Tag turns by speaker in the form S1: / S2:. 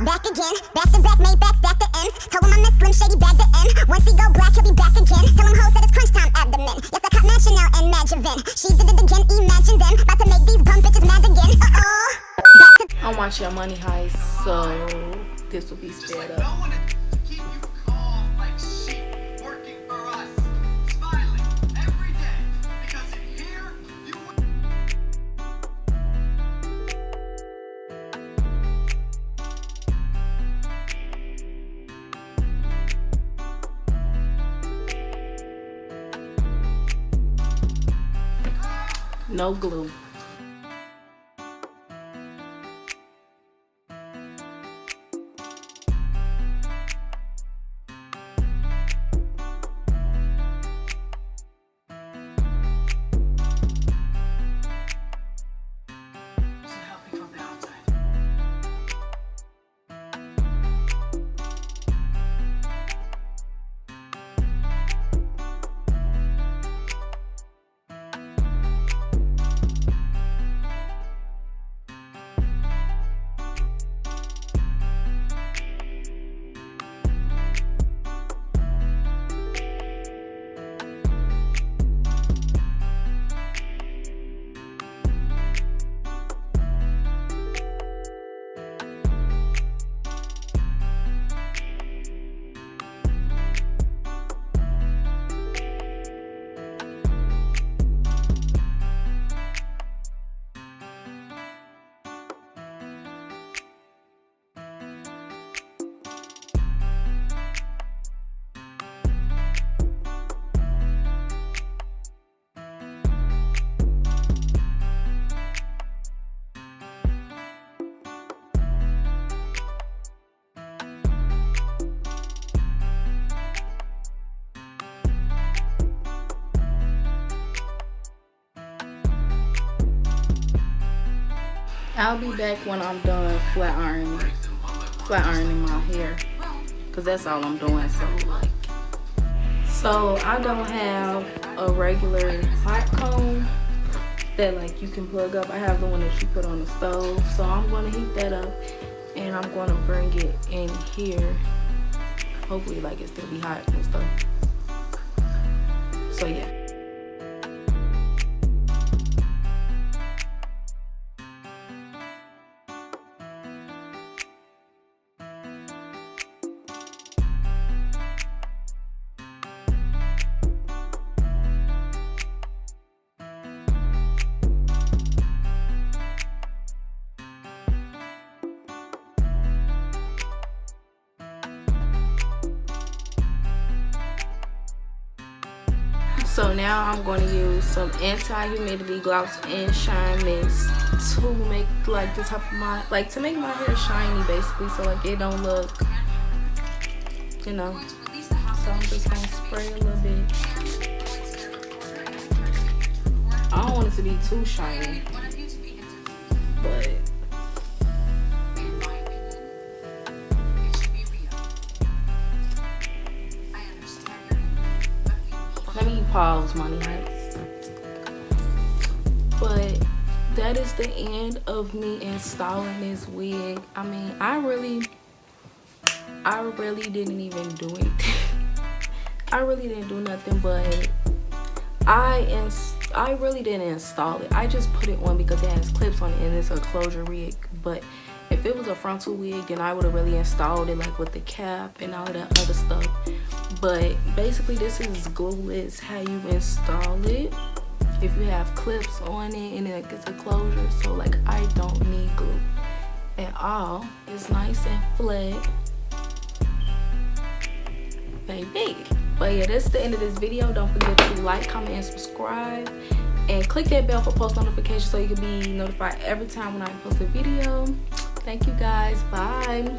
S1: Back again, back to back, made back, stack the M's. Told him I miss Slim Shady, bag the M. Once he go black, he'll be back again. Tell him hoes that it's crunch time abdomen. Yes, I caught Mad Chanel and Mad Javin. She did it again, imagine them. About to make these bum bitches mad again.
S2: I'm watching a money heist, so this will be sped up. No glue. I'll be back when I'm done flat ironing my hair, cause that's all I'm doing. So I don't have a regular hot comb that like you can plug up. I have the one that you put on the stove. So I'm gonna heat that up and I'm gonna bring it in here. Hopefully like it still be hot and stuff. So yeah. So now I'm going to use some anti-humidity gloss and shine mist to make like the top of my, like to make my hair shiny basically, so like it don't look, you know. So I'm just going to spray a little bit. I don't want it to be too shiny, but let me pause money heist. But that is the end of me installing this wig. I mean, I really didn't even do anything. I really didn't do nothing, but I really didn't install it. I just put it on because it has clips on it and it's a closure wig. But if it was a frontal wig, then I would have really installed it like with the cap and all that other stuff. But basically this is glueless how you install it if you have clips on it and it gets a closure. So like I don't need glue at all. It's nice and flat, baby. But yeah, that's the end of this video. Don't forget to like, comment, and subscribe, and click that bell for post notifications so you can be notified every time when I post a video. Thank you guys. Bye.